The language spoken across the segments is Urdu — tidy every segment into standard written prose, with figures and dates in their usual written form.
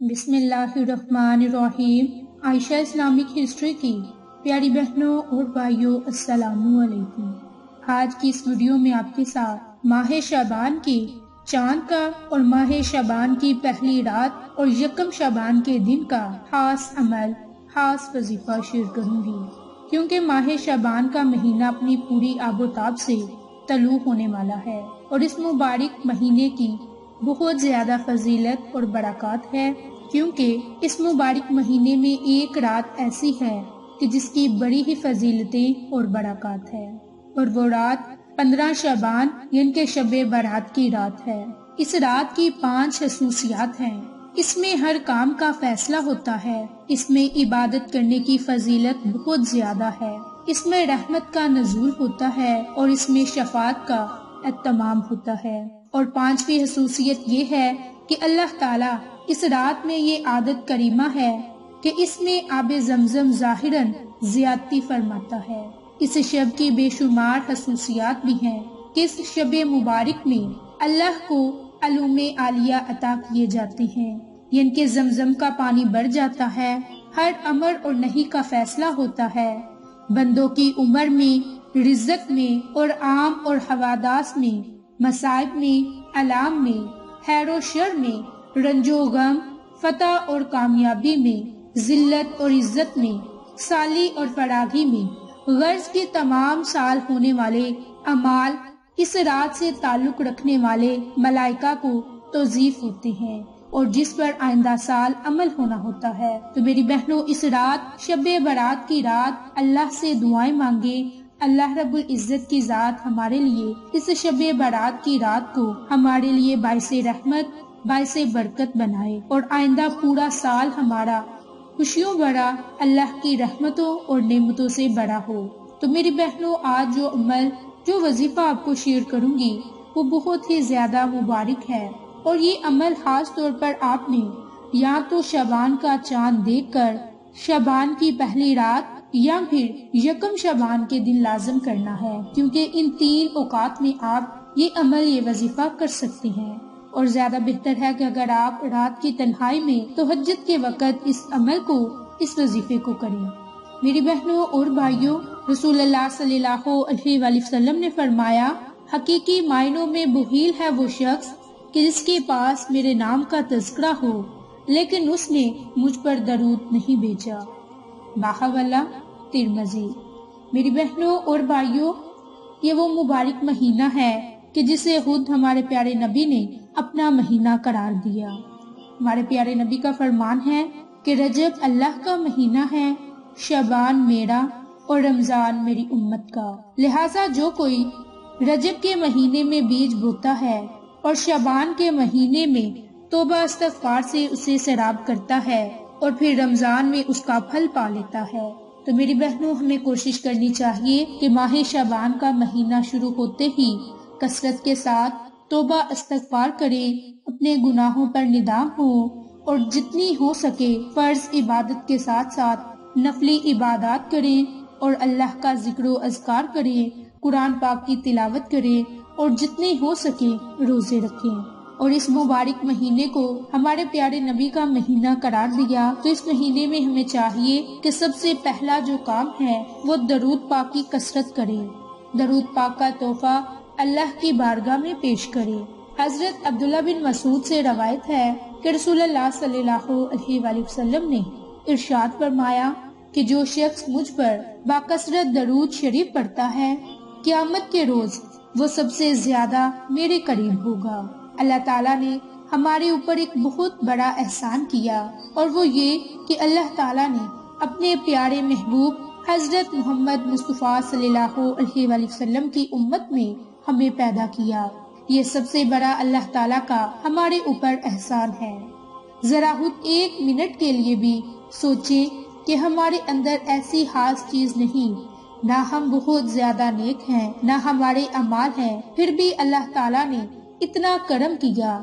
بسم اللہ الرحمن الرحیم۔ عائشہ اسلامک ہسٹری کی پیاری بہنوں اور بھائیوں، السلام علیکم۔ آج کی اس ویڈیو میں آپ کے ساتھ ماہ شعبان کی چاند کا اور ماہ شعبان کی پہلی رات اور یکم شعبان کے دن کا خاص عمل، خاص وظیفہ شیئر کروں گی، کیونکہ ماہ شعبان کا مہینہ اپنی پوری آب و تاب سے طلوع ہونے والا ہے اور اس مبارک مہینے کی بہت زیادہ فضیلت اور برکات ہے، کیونکہ اس مبارک مہینے میں ایک رات ایسی ہے کہ جس کی بڑی ہی فضیلتیں اور برکات ہے، اور وہ رات 15 شعبان یعنی کہ شب برات کی رات ہے۔ اس رات کی 5 خصوصیات ہیں۔ اس میں ہر کام کا فیصلہ ہوتا ہے، اس میں عبادت کرنے کی فضیلت بہت زیادہ ہے، اس میں رحمت کا نزول ہوتا ہے اور اس میں شفاعت کا اہتمام ہوتا ہے۔ اور 5ویں خصوصیت یہ ہے کہ اللہ تعالیٰ اس رات میں یہ عادت کریمہ ہے کہ اس میں آب زمزم ظاہراً زیادتی فرماتا ہے۔ اس شب کی بے شمار خصوصیات بھی ہیں کہ اس شب مبارک میں اللہ کو علوم عالیہ عطا کیے جاتے ہیں، یعنی کہ زمزم کا پانی بڑھ جاتا ہے، ہر امر اور نہی کا فیصلہ ہوتا ہے، بندوں کی عمر میں، رزق میں اور عام اور حوادث میں، مصائب میں، علام میں، خیر و شر میں، رنج و غم، فتح اور کامیابی میں، ذلت اور عزت میں، سالی اور فراغی میں، غرض کے تمام سال ہونے والے اعمال اس رات سے تعلق رکھنے والے ملائکہ کو توظیف ہوتے ہیں اور جس پر آئندہ سال عمل ہونا ہوتا ہے۔ تو میری بہنوں، اس رات شب برات کی رات اللہ سے دعائیں مانگے، اللہ رب العزت کی ذات ہمارے لیے اس شب برات کی رات کو ہمارے لیے باعث رحمت، باعث برکت بنائے اور آئندہ پورا سال ہمارا خوشیوں بھرا، اللہ کی رحمتوں اور نعمتوں سے بھرا ہو۔ تو میری بہنوں، آج جو عمل، جو وظیفہ آپ کو شیئر کروں گی وہ بہت ہی زیادہ مبارک ہے، اور یہ عمل خاص طور پر آپ نے یا تو شعبان کا چاند دیکھ کر شعبان کی پہلی رات یا پھر یکم شعبان کے دن لازم کرنا ہے، کیونکہ ان 3 اوقات میں آپ یہ عمل، یہ وظیفہ کر سکتے ہیں، اور زیادہ بہتر ہے کہ اگر آپ رات کی تنہائی میں تہجد کے وقت اس عمل کو، اس وظیفے کو کریں۔ میری بہنوں اور بھائیوں، رسول اللہ صلی اللہ علیہ وآلہ وسلم نے فرمایا، حقیقی معنوں میں بخیل ہے وہ شخص کہ جس کے پاس میرے نام کا تذکرہ ہو لیکن اس نے مجھ پر درود نہیں بھیجا۔ باحولہ ترمذی۔ میری بہنوں اور بھائیوں، یہ وہ مبارک مہینہ ہے کہ جسے خود ہمارے پیارے نبی نے اپنا مہینہ قرار دیا۔ ہمارے پیارے نبی کا فرمان ہے کہ رجب اللہ کا مہینہ ہے، شعبان میرا اور رمضان میری امت کا، لہٰذا جو کوئی رجب کے مہینے میں بیج بوتا ہے اور شعبان کے مہینے میں توبہ استغفار سے اسے سیراب کرتا ہے اور پھر رمضان میں اس کا پھل پا لیتا ہے، تو میری بہنوں ہمیں کوشش کرنی چاہیے کہ ماہ شعبان کا مہینہ شروع ہوتے ہی کثرت کے ساتھ توبہ استغفار کریں، اپنے گناہوں پر ندام ہو اور جتنی ہو سکے فرض عبادت کے ساتھ ساتھ نفلی عبادات کریں اور اللہ کا ذکر و اذکار کریں، قرآن پاک کی تلاوت کریں اور جتنے ہو سکے روزے رکھیں۔ اور اس مبارک مہینے کو ہمارے پیارے نبی کا مہینہ قرار دیا، تو اس مہینے میں ہمیں چاہیے کہ سب سے پہلا جو کام ہے وہ درود پاک کی کثرت کریں، درود پاک کا تحفہ اللہ کی بارگاہ میں پیش کریں۔ حضرت عبداللہ بن مسعود سے روایت ہے کہ رسول اللہ صلی اللہ علیہ وآلہ وسلم نے ارشاد فرمایا کہ جو شخص مجھ پر باکثرت درود شریف پڑھتا ہے، قیامت کے روز وہ سب سے زیادہ میرے قریب ہوگا۔ اللہ تعالیٰ نے ہمارے اوپر ایک بہت بڑا احسان کیا، اور وہ یہ کہ اللہ تعالیٰ نے اپنے پیارے محبوب حضرت محمد مصطفیٰ صلی اللہ علیہ وآلہ وسلم کی امت میں ہمیں پیدا کیا۔ یہ سب سے بڑا اللہ تعالیٰ کا ہمارے اوپر احسان ہے۔ ذرا خود 1 منٹ کے لیے بھی سوچیں کہ ہمارے اندر ایسی خاص چیز نہیں، نہ ہم بہت زیادہ نیک ہیں، نہ ہمارے اعمال ہیں، پھر بھی اللہ تعالیٰ نے اتنا کرم کیا،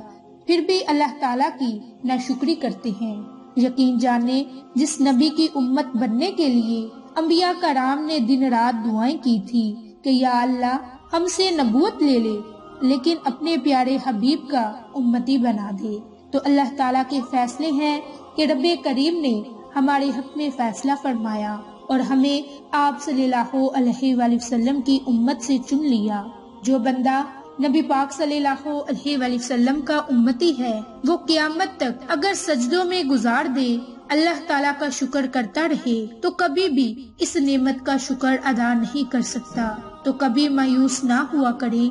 پھر بھی اللہ تعالیٰ کی ناشکری کرتے ہیں۔ یقین جانے، جس نبی کی امت بننے کے لیے انبیاء کرام نے دن رات دعائیں کی تھی کہ یا اللہ ہم سے نبوت لے لے لیکن اپنے پیارے حبیب کا امتی بنا دے، تو اللہ تعالیٰ کے فیصلے ہیں کہ رب کریم نے ہمارے حق میں فیصلہ فرمایا اور ہمیں آپ صلی اللہ علیہ وآلہ وسلم کی امت سے چن لیا۔ جو بندہ نبی پاک صلی اللہ علیہ وآلہ وسلم کا امتی ہے وہ قیامت تک اگر سجدوں میں گزار دے، اللہ تعالیٰ کا شکر کرتا رہے تو کبھی بھی اس نعمت کا شکر ادا نہیں کر سکتا۔ تو کبھی مایوس نہ ہوا کرے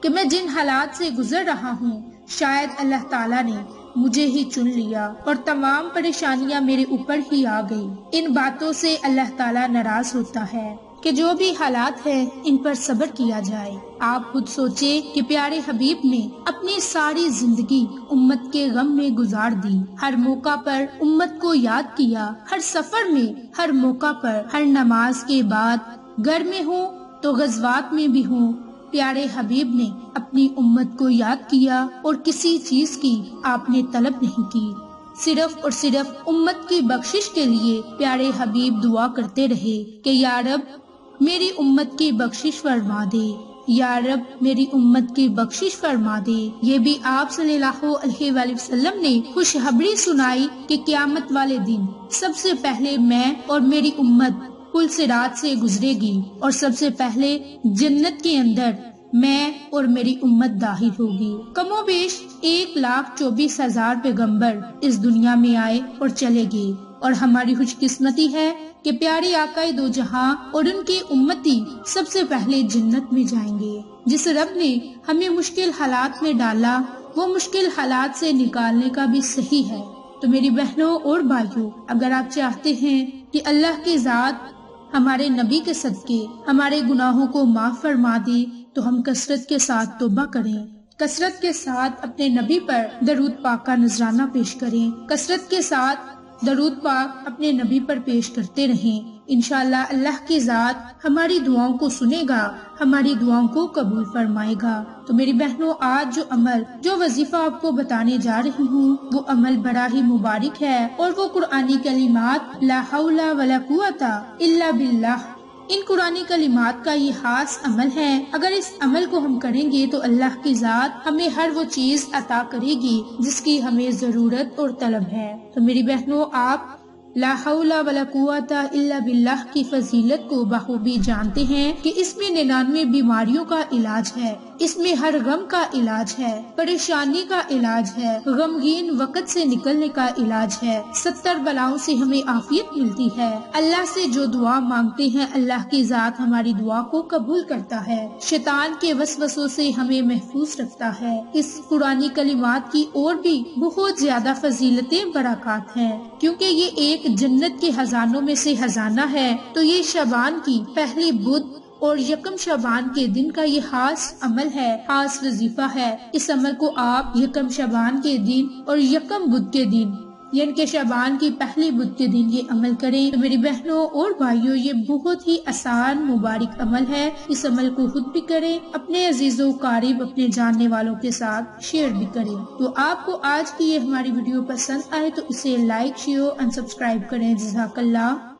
کہ میں جن حالات سے گزر رہا ہوں شاید اللہ تعالیٰ نے مجھے ہی چن لیا اور تمام پریشانیاں میرے اوپر ہی آ گئی۔ ان باتوں سے اللہ تعالیٰ ناراض ہوتا ہے کہ جو بھی حالات ہیں ان پر صبر کیا جائے۔ آپ خود سوچیں کہ پیارے حبیب نے اپنی ساری زندگی امت کے غم میں گزار دی، ہر موقع پر امت کو یاد کیا، ہر سفر میں، ہر موقع پر، ہر نماز کے بعد، گھر میں ہوں تو غزوات میں بھی ہوں، پیارے حبیب نے اپنی امت کو یاد کیا اور کسی چیز کی آپ نے طلب نہیں کی، صرف اور صرف امت کی بخشش کے لیے پیارے حبیب دعا کرتے رہے کہ یا رب میری امت کی بخشش فرما دے، یا رب میری امت کی بخشش فرما دے۔ یہ بھی آپ صلی اللہ علیہ وآلہ وسلم نے خوشخبری سنائی کہ قیامت والے دن سب سے پہلے میں اور میری امت پل صراط سے گزرے گی اور سب سے پہلے جنت کے اندر میں اور میری امت داخل ہوگی۔ کم و بیش 1,24,000 پیغمبر اس دنیا میں آئے اور چلے گئے، اور ہماری خوش قسمتی ہے کہ پیارے آقائے دو جہاں اور ان کی امتی سب سے پہلے جنت میں جائیں گے۔ جس رب نے ہمیں مشکل حالات میں ڈالا وہ مشکل حالات سے نکالنے کا بھی صحیح ہے۔ تو میری بہنوں اور بھائیوں، اگر آپ چاہتے ہیں کہ اللہ کی ذات ہمارے نبی کے صدقے ہمارے گناہوں کو معاف فرما دے تو ہم کثرت کے ساتھ توبہ کریں، کثرت کے ساتھ اپنے نبی پر درود پاک کا نذرانہ پیش کریں، کثرت کے ساتھ درود پاک اپنے نبی پر پیش کرتے رہیں۔ انشاءاللہ اللہ کی ذات ہماری دعاؤں کو سنے گا، ہماری دعاؤں کو قبول فرمائے گا۔ تو میری بہنوں، آج جو وظیفہ آپ کو بتانے جا رہی ہوں وہ عمل بڑا ہی مبارک ہے، اور وہ قرآنی کلمات لا حول ولا قوت الا باللہ، ان قرآنی کلمات کا یہ خاص عمل ہے۔ اگر اس عمل کو ہم کریں گے تو اللہ کی ذات ہمیں ہر وہ چیز عطا کرے گی جس کی ہمیں ضرورت اور طلب ہے۔ تو میری بہنوں، آپ لا حول ولا قوت الا باللہ کی فضیلت کو بخوبی جانتے ہیں کہ اس میں 99 بیماریوں کا علاج ہے، اس میں ہر غم کا علاج ہے، پریشانی کا علاج ہے، غمگین وقت سے نکلنے کا علاج ہے، 70 بلاؤں سے ہمیں عافیت ملتی ہے۔ اللہ سے جو دعا مانگتے ہیں اللہ کی ذات ہماری دعا کو قبول کرتا ہے، شیطان کے وسوسوں سے ہمیں محفوظ رکھتا ہے۔ اس قرآنی کلمات کی اور بھی بہت زیادہ فضیلتیں برکات ہیں، کیونکہ یہ ایک جنت کے خزانوں میں سے خزانہ ہے۔ تو یہ شعبان کی پہلی بدھ اور یکم شعبان کے دن کا یہ خاص عمل ہے، خاص وظیفہ ہے۔ اس عمل کو آپ یکم شعبان کے دن اور یکم بدھ کے دن، یعنی کہ شعبان کی پہلی بدھ کے دن یہ عمل کریں۔ تو میری بہنوں اور بھائیوں، یہ بہت ہی آسان مبارک عمل ہے، اس عمل کو خود بھی کریں، اپنے عزیز و قریب، اپنے جاننے والوں کے ساتھ شیئر بھی کریں۔ تو آپ کو آج کی یہ ہماری ویڈیو پسند آئے تو اسے لائک، شیئر اور سبسکرائب کریں۔ جزاک اللہ۔